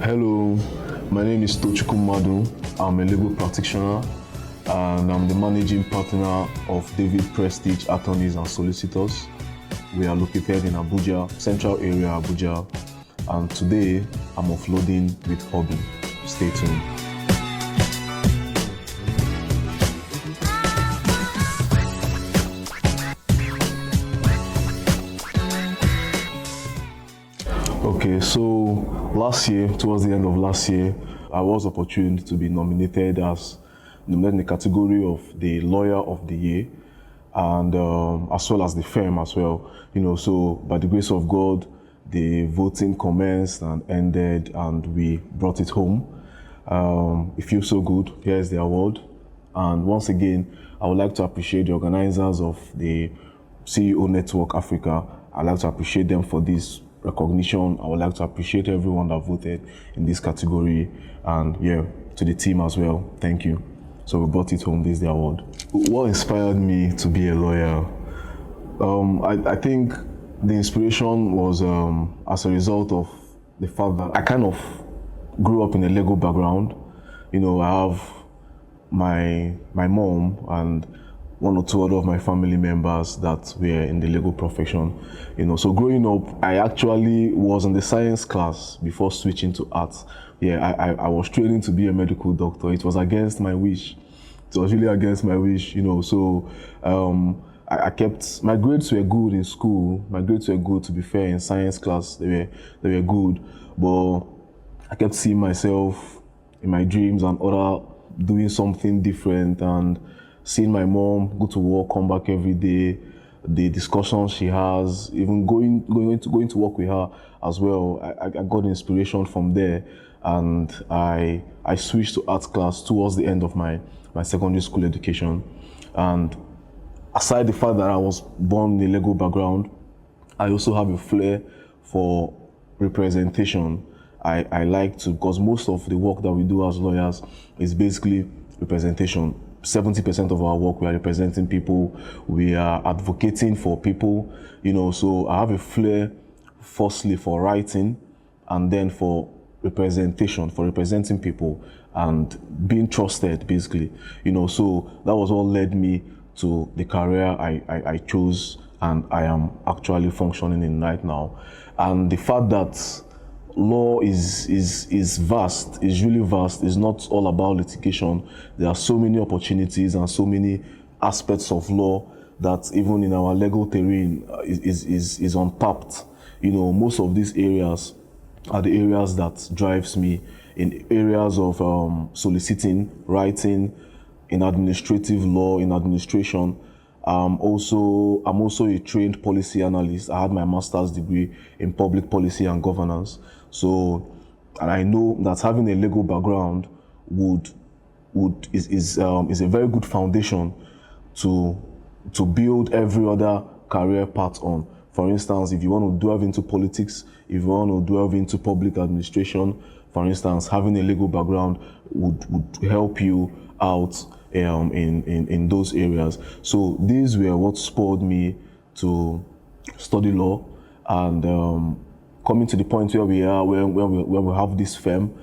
Hello, my name is Tochukwu Madu. I'm a legal practitioner and I'm the managing partner of David Prestige Attorneys and Solicitors. We are located in Abuja, central area Abuja, and today I'm offloading with HoBeei. Stay tuned. Okay, so last year, towards the end of last year, I was opportune to be nominated in the category of the Lawyer of the Year, and as well as the firm as well. So by the grace of God, the voting commenced and ended, and we brought it home. It feels so good. Here's the award, and once again, I would like to appreciate the organizers of the CEO Network Africa. I'd like to appreciate them for this recognition. I would like to appreciate everyone that voted in this category, and to the team as well. Thank you. So we brought it home. This is the award. What inspired me to be a lawyer? I think the inspiration was as a result of the fact that I kind of grew up in a legal background. I have my mom and one or two other of my family members that were in the legal profession. So growing up, I actually was in the science class before switching to arts. I was training to be a medical doctor. It was against my wish. It was really against my wish, So I kept, my grades were good in school. My grades were good, to be fair, in science class. They were good, but I kept seeing myself in my dreams and other doing something different, and seeing my mom go to work, come back every day, the discussions she has, even going to work with her as well. I got inspiration from there, and I switched to art class towards the end of my secondary school education. And aside the fact that I was born in a legal background, I also have a flair for representation. I like to, because most of the work that we do as lawyers is basically representation. 70% of our work, we are representing people, we are advocating for people, so I have a flair firstly for writing, and then for representation, for representing people and being trusted, basically, so that was what led me to the career I chose, and I am actually functioning in right now. And the fact that law is vast, is really vast. It's not all about litigation. There are so many opportunities and so many aspects of law that even in our legal terrain is untapped. Most of these areas are the areas that drives me, in areas of soliciting, writing, in administrative law, in administration. I'm also a trained policy analyst. I had my master's degree in public policy and governance. So, and I know that having a legal background is a very good foundation to build every other career path on. For instance, if you want to delve into politics, if you want to delve into public administration, for instance, having a legal background would help you out in those areas. So these were what spurred me to study law, and coming to the point where we are, where we have this firm,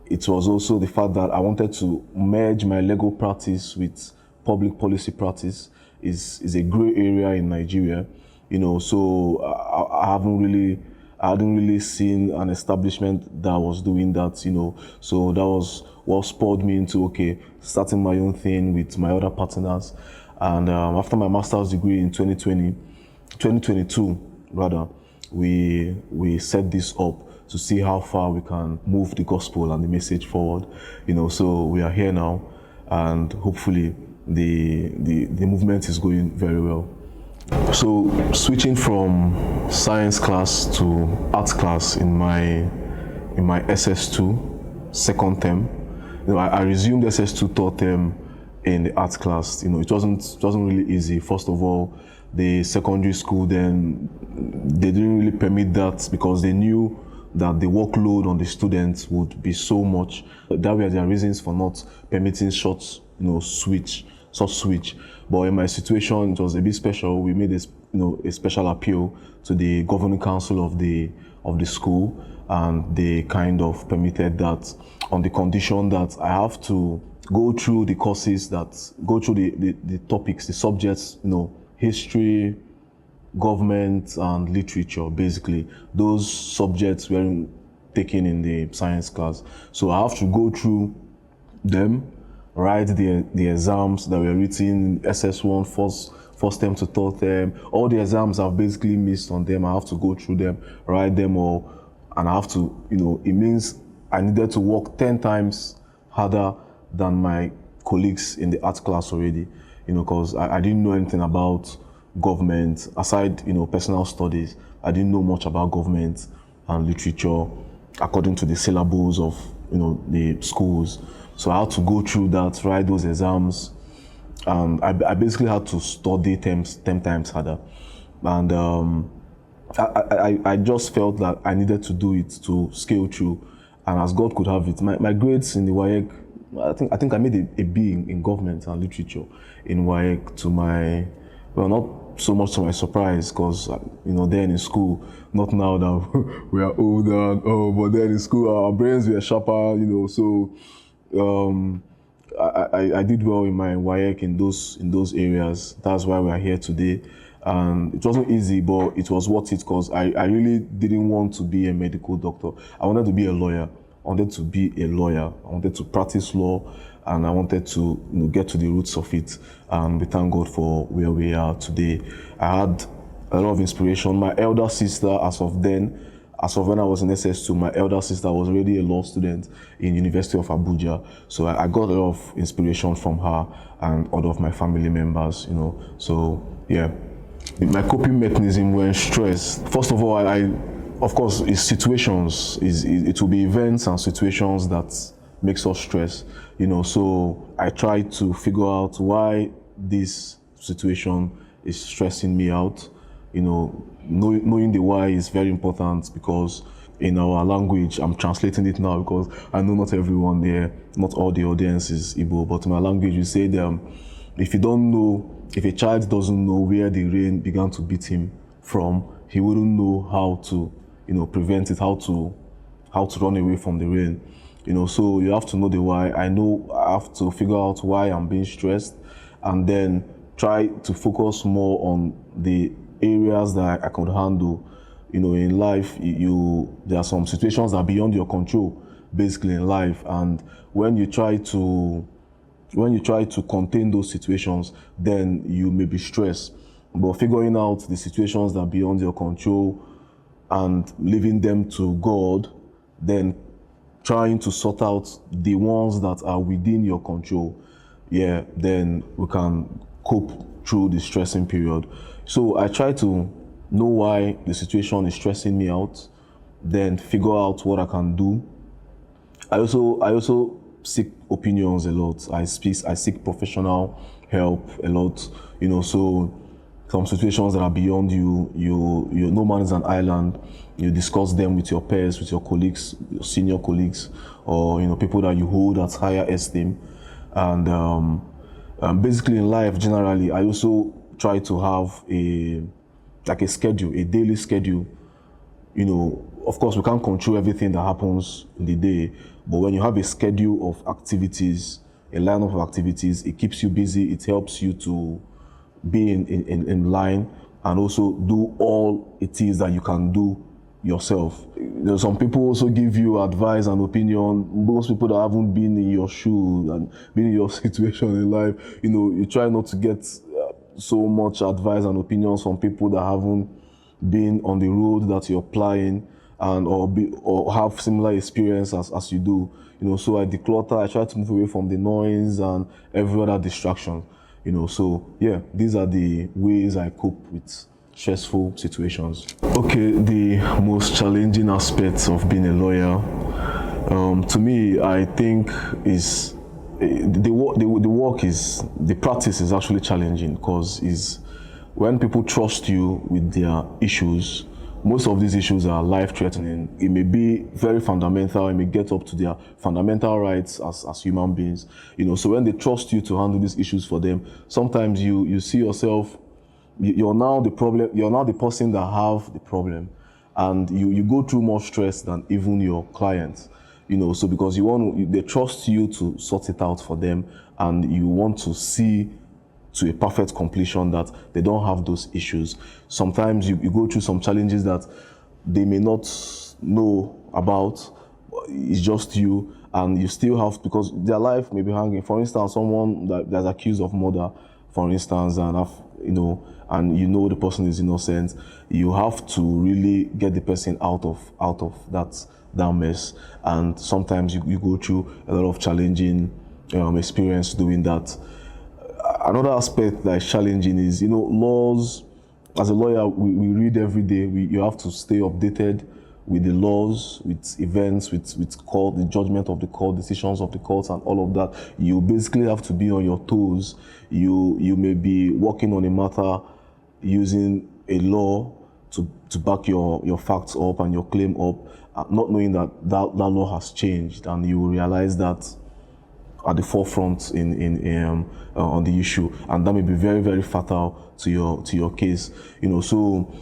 it was also the fact that I wanted to merge my legal practice with public policy practice. Is a gray area in Nigeria, so I hadn't really seen an establishment that was doing that, so that was what spurred me into, starting my own thing with my other partners. And after my master's degree in 2022 rather, we set this up to see how far we can move the gospel and the message forward, so we are here now, and hopefully the movement is going very well. So switching from science class to art class in my SS2 second term, I resumed SS2 third term in the art class. It wasn't really easy. First of all, the secondary school then, they didn't really permit that, because they knew that the workload on the students would be so much. That were their reasons for not permitting short switch. But in my situation, it was a bit special. We made a special appeal to the governing council of the of the school, and they kind of permitted that on the condition that I have to go through the courses go through the topics, the subjects, history, government, and literature. Basically, those subjects were taken in the science class. So I have to go through them, write the exams that were written, SS1, first term to third term. All the exams I've basically missed on them. I have to go through them, write them all, and I have to, it means I needed to work 10 times harder than my colleagues in the art class already, because I didn't know anything about government, aside, personal studies. I didn't know much about government and literature according to the syllables of, the schools. So I had to go through that, write those exams, and I basically had to study 10 times harder. And I just felt that I needed to do it to scale through, and as God could have it. My grades in the WAEC, I think I made a B in government and literature in WAEC, to my, well, not so much to my surprise, because then in school, not now that we are older, but then in school our brains were sharper, so I did well in my WAEC in those areas. That's why we are here today. And it wasn't easy, but it was worth it, because I really didn't want to be a medical doctor. I wanted to be a lawyer. I wanted to be a lawyer. I wanted to practice law, and I wanted to get to the roots of it. And we thank God for where we are today. I had a lot of inspiration. My elder sister, as of when I was in SS2, my elder sister was already a law student in University of Abuja. So I got a lot of inspiration from her and other of my family members, So yeah, my coping mechanism when stressed. First of all, of course, it's situations. It will be events and situations that makes us stress, So I try to figure out why this situation is stressing me out. Knowing the why is very important, because in our language, I'm translating it now because I know not everyone there, not all the audience is Igbo, but in my language we say that if a child doesn't know where the rain began to beat him from, he wouldn't know how to, prevent it, how to run away from the rain. So you have to know the why. I know I have to figure out why I'm being stressed, and then try to focus more on the areas that I could handle. In life, there are some situations that are beyond your control, basically in life, and when you try to contain those situations, then you may be stressed. But figuring out the situations that are beyond your control and leaving them to God, then trying to sort out the ones that are within your control, then we can cope through the stressing period. So I try to know why the situation is stressing me out, then figure out what I can do. I also seek opinions a lot. I seek professional help a lot. So some situations that are beyond you, no man is an island. You discuss them with your peers, with your colleagues, your senior colleagues, or people that you hold at higher esteem. And basically in life generally, I also try to have a schedule, a daily schedule. Of course we can't control everything that happens in the day, but when you have a schedule of activities, a lineup of activities, it keeps you busy. It helps you to be in line, and also do all it is that you can do yourself. Some people also give you advice and opinion. Most people that haven't been in your shoes and been in your situation in life, you try not to get so much advice and opinions from people that haven't been on the road that you're plying, and or have similar experience as you do. So I declutter. I try to move away from the noise and every other distraction. So yeah, these are the ways I cope with stressful situations. Okay, the most challenging aspects of being a lawyer, to me, I think is the practice is actually challenging, because when people trust you with their issues, most of these issues are life-threatening. It may be very fundamental. It may get up to their fundamental rights as human beings. So when they trust you to handle these issues for them, sometimes you see yourself, you're now the problem. You're now the person that have the problem, and you go through more stress than even your clients. So because they trust you to sort it out for them, and you want to see to a perfect completion that they don't have those issues. Sometimes you go through some challenges that they may not know about. It's just you, and you still have, because their life may be hanging. For instance, someone that's accused of murder, for instance, and the person is innocent. You have to really get the person out of that mess. And sometimes you go through a lot of challenging experience doing that. Another aspect that is challenging is, laws. As a lawyer, we read every day. You have to stay updated with the laws, with events, with court, the judgment of the court, decisions of the courts, and all of that. You basically have to be on your toes. You may be working on a matter using a law to back your facts up and your claim up, not knowing that law has changed, and you will realize that at the forefront on the issue, and that may be very, very fatal to your case. So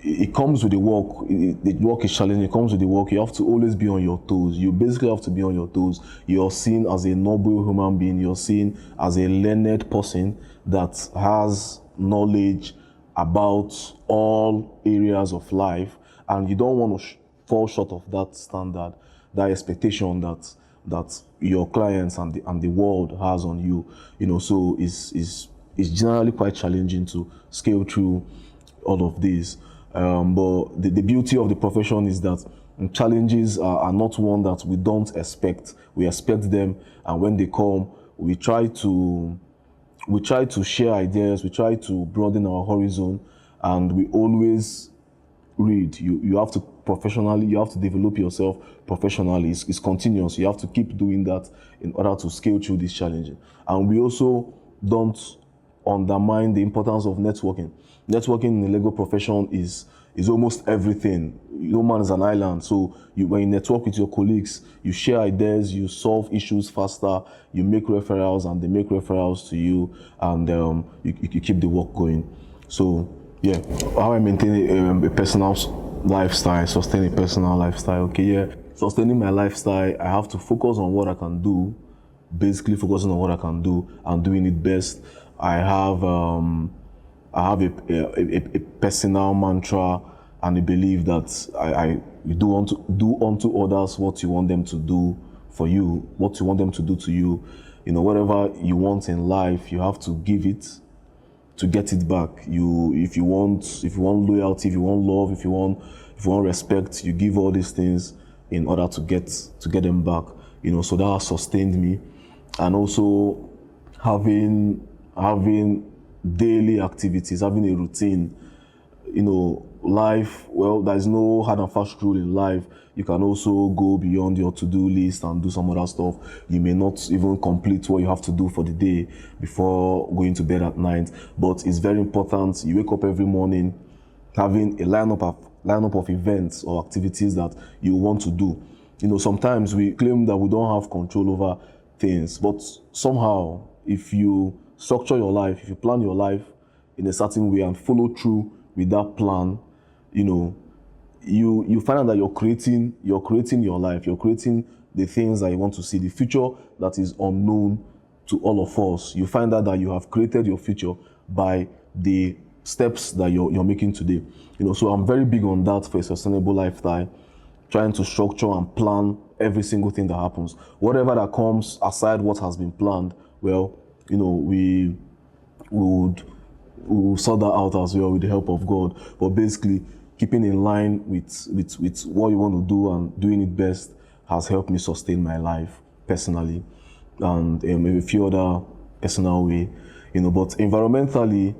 it comes with the work. The work is challenging. It comes with the work. You have to always be on your toes. You basically have to be on your toes. You're seen as a noble human being. You're seen as a learned person that has knowledge about all areas of life, and you don't want to fall short of that standard, that expectation that your clients and the world has on you. So it's generally quite challenging to scale through all of these. But the beauty of the profession is that challenges are not one that we don't expect. We expect them, and when they come, we try to share ideas, we try to broaden our horizon, and we always read. You have to develop yourself professionally. It's continuous. You have to keep doing that in order to scale through this challenge. And we also don't undermine the importance of networking. Networking in the legal profession is almost everything. No man is an island. So when you network with your colleagues, you share ideas, you solve issues faster, you make referrals, and they make referrals to you, and you keep the work going. So yeah, how I maintain a personal lifestyle, sustain a personal lifestyle. Okay, yeah, sustaining my lifestyle, I have to focus on what I can do, basically focusing on what I can do and doing it best. I have a personal mantra and a belief that I do unto others what you want them to do for you, what you want them to do to you. Whatever you want in life, you have to give it to get it back. If you want loyalty, if you want love, if you want respect, you give all these things in order to get them back. So that has sustained me. And also having daily activities, having a routine. Life, well, there's no hard and fast rule in life. You can also go beyond your to-do list and do some other stuff. You may not even complete what you have to do for the day before going to bed at night. But it's very important you wake up every morning having a lineup of events or activities that you want to do. Sometimes we claim that we don't have control over things, but somehow, if you structure your life, if you plan your life in a certain way and follow through with that plan, you find out that you're creating your life, you're creating the things that you want to see, the future that is unknown to all of us. You find out that you have created your future by the steps that you're making today. So I'm very big on that for a sustainable lifestyle, trying to structure and plan every single thing that happens. Whatever that comes aside what has been planned, well, we would sort that out as well with the help of God. But basically, keeping in line with what you want to do and doing it best has helped me sustain my life personally, and a few other personal way. But environmentally,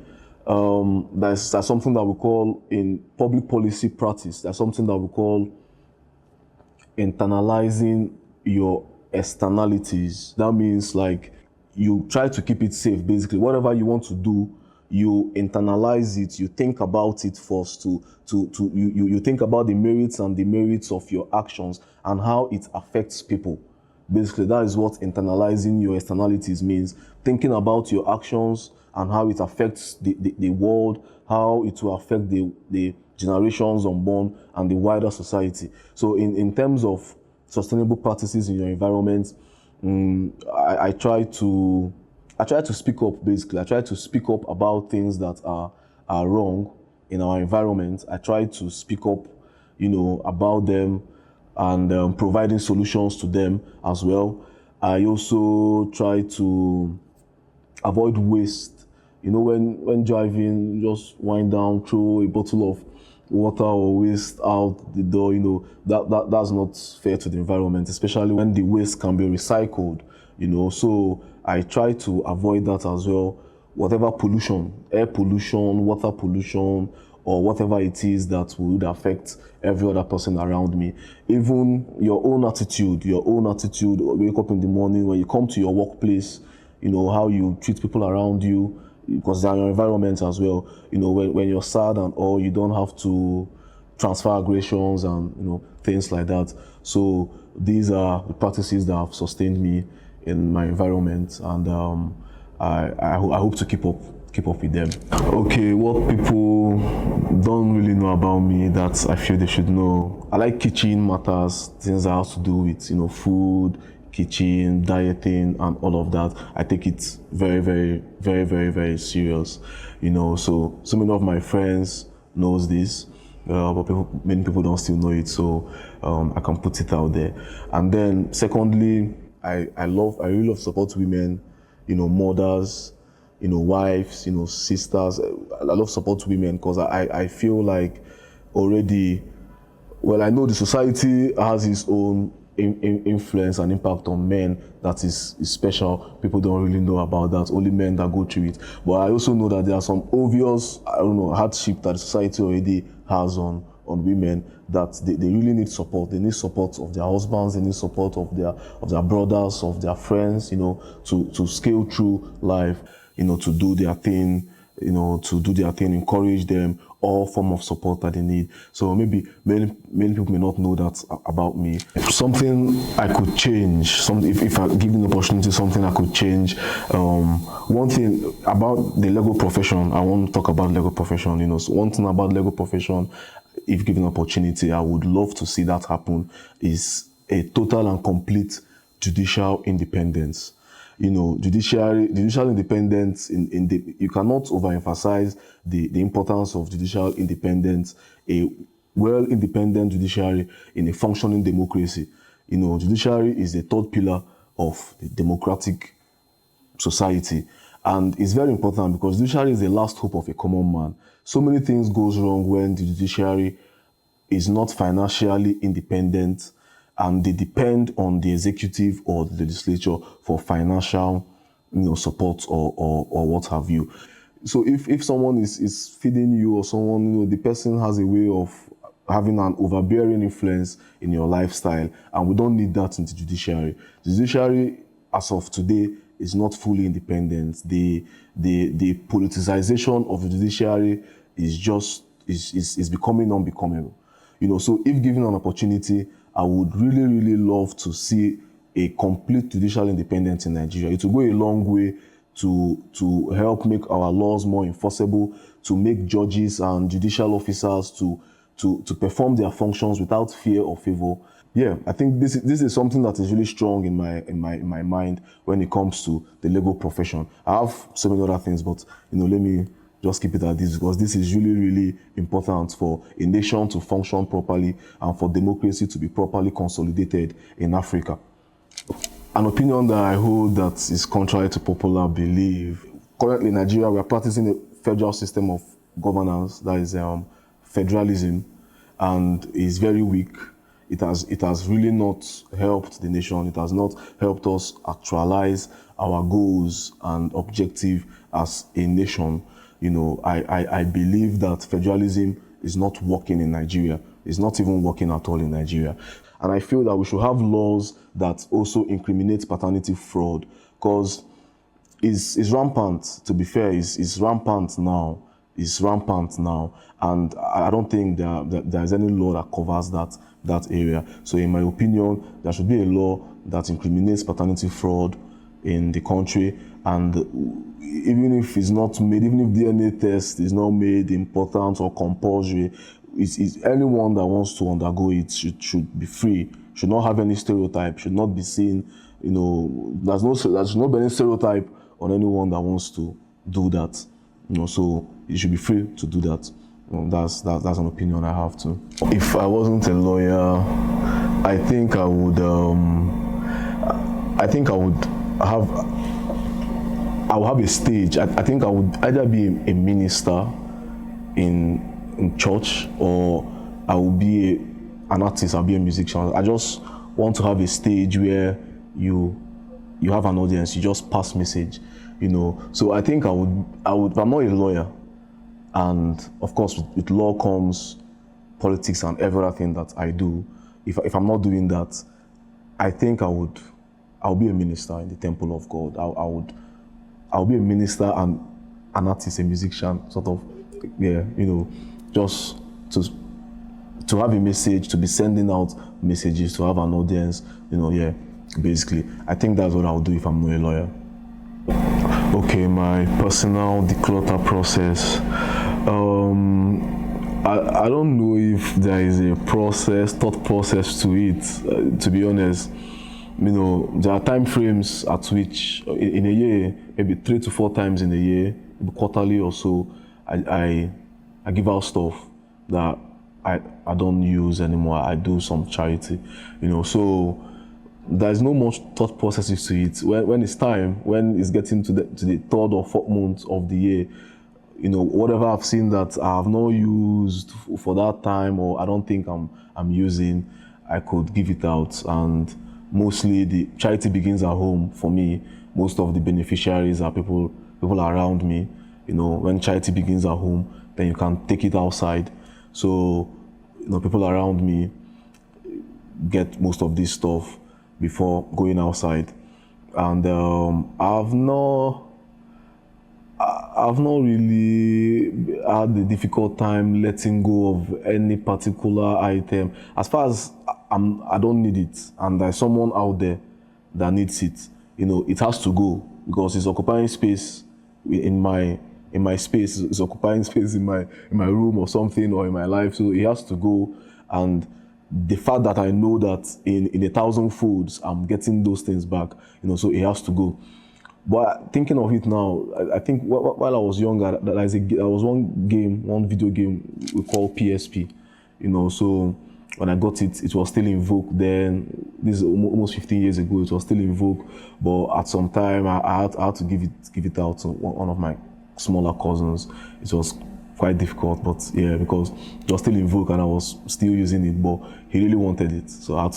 there's something that we call in public policy practice. There's something that we call internalizing your externalities. That means like you try to keep it safe. Basically, whatever you want to do, you internalize it. You think about it first. You think about the merits and demerits of your actions and how it affects people. Basically, that is what internalizing your externalities means. Thinking about your actions and how it affects the world, how it will affect the generations unborn, and the wider society. So in terms of sustainable practices in your environment, I try to speak up. Basically, I try to speak up about things that are wrong in our environment. I try to speak up, about them, and providing solutions to them as well. I also try to avoid waste. When driving, just wind down, throw a bottle of water or waste out the door. That's not fair to the environment, especially when the waste can be recycled. So I try to avoid that as well. Whatever pollution, air pollution, water pollution, or whatever it is that would affect every other person around me. Even your own attitude, wake up in the morning, when you come to your workplace, how you treat people around you, because they're your environment as well. When you're sad and all, you don't have to transfer aggressions and things like that. So these are the practices that have sustained me in my environment, and I hope to keep up with them. Okay, what people don't really know about me that I feel they should know. I like kitchen matters, things that have to do with food, kitchen, dieting, and all of that. I take it very, very, very, very, very serious. So many of my friends knows this, but many people don't still know it. So I can put it out there. And then secondly, I really love support women, mothers, wives, sisters. I love support women because I feel like already, well, I know the society has its own influence and impact on men that is special. People don't really know about that. Only men that go through it. But I also know that there are some obvious, hardship that the society already has on women, that they really need support. They need support of their husbands. They need support of their brothers, of their friends. To scale through life. To do their thing. Encourage them, all form of support that they need. So maybe many people may not know that about me. Something I could change, if I given the opportunity, something I could change. One thing about the legal profession, I want to talk about legal profession. So one thing about legal profession, if given opportunity, I would love to see that happen, is a total and complete judicial independence. Judicial independence, you cannot overemphasize the importance of judicial independence. A well-independent judiciary in a functioning democracy. Judiciary is the third pillar of the democratic society, and it's very important because judiciary is the last hope of a common man. So many things goes wrong when the judiciary is not financially independent, and they depend on the executive or the legislature for financial, support or what have you. So if someone is feeding you, or someone, the person has a way of having an overbearing influence in your lifestyle, and we don't need that in the judiciary. The judiciary, as of today, is not fully independent. The politicization of the judiciary is becoming unbecomable. So if given an opportunity, I would really, really love to see a complete judicial independence in Nigeria. It will go a long way to help make our laws more enforceable, to make judges and judicial officers to perform their functions without fear or favor. Yeah, I think this is something that is really strong in my mind when it comes to the legal profession. I have so many other things, but let me just keep it at this, because this is really, really important for a nation to function properly and for democracy to be properly consolidated in Africa. An opinion that I hold that is contrary to popular belief. Currently in Nigeria, we are practicing a federal system of governance that is federalism, and is very weak. It has really not helped the nation. It has not helped us actualize our goals and objective as a nation. I believe that federalism is not working in Nigeria. It's not even working at all in Nigeria. And I feel that we should have laws that also incriminate paternity fraud, because it's rampant, to be fair. It's rampant now. It's rampant now. And I don't think there's any law that covers that area. So in my opinion, there should be a law that incriminates paternity fraud in the country, and even if it's not made, even if DNA test is not made important or compulsory, it's anyone that wants to undergo it should be free, should not have any stereotype, should not be seen, there's no any stereotype on anyone that wants to do that, so you should be free to do that. That's an opinion I have too. If I wasn't a lawyer, I think I would have a stage. I think I would either be a minister in church, or I will be an artist, I'll be a musician. I just want to have a stage where you have an audience, you just pass message, So I think I would, I'm not a lawyer, and of course with law comes politics and everything that I do. If I'm not doing that, I think I'll be a minister in the temple of God. I'll be a minister and an artist, a musician, sort of, just to have a message, to be sending out messages, to have an audience, basically. I think that's what I'll do if I'm not a lawyer. Okay, my personal declutter process. I don't know if there is a thought process to it, to be honest. There are time frames at which in a year, maybe 3 to 4 times in a year, maybe quarterly or so, I give out stuff that I don't use anymore. I do some charity, so there's no much thought processes to it. When it's time, when it's getting to the 3rd or 4th month of the year, whatever I've seen that I have not used for that time, or I don't think I'm using, I could give it out. And mostly the charity begins at home for me. Most of the beneficiaries are people around me. When charity begins at home, then you can take it outside. So, people around me get most of this stuff before going outside. And I've not really had a difficult time letting go of any particular item. As far as I don't need it, and there's someone out there that needs it, it has to go, because it's occupying space in my space, it's occupying space in my room or something, or in my life, so it has to go. And the fact that I know that in 1,000 folds I'm getting those things back, so it has to go. But thinking of it now, I think while I was younger, there was one video game we call PSP, so when I got it, it was still in vogue then. This is almost 15 years ago, it was still in vogue, but at some time I had to give it out to one of my smaller cousins. It was quite difficult, but yeah, because it was still in vogue and I was still using it, but he really wanted it, so I had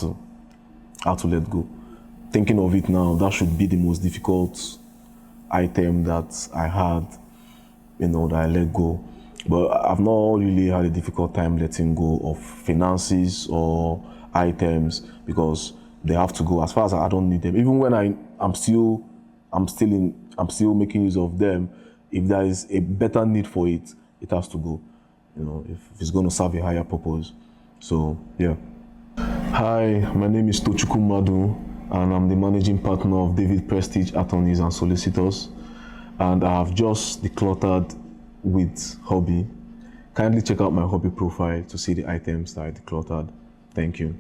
to let go. Thinking of it now, that should be the most difficult item that I had, that I let go. But I've not really had a difficult time letting go of finances or items, because they have to go. As far as I don't need them, even when I'm still making use of them, if there is a better need for it, it has to go, if it's going to serve a higher purpose. So, yeah. Hi, my name is Tochukwu Madu, and I'm the managing partner of David Prestige Attorneys and Solicitors. And I have just decluttered with HoBeei. Kindly check out my HoBeei profile to see the items that I decluttered. Thank you.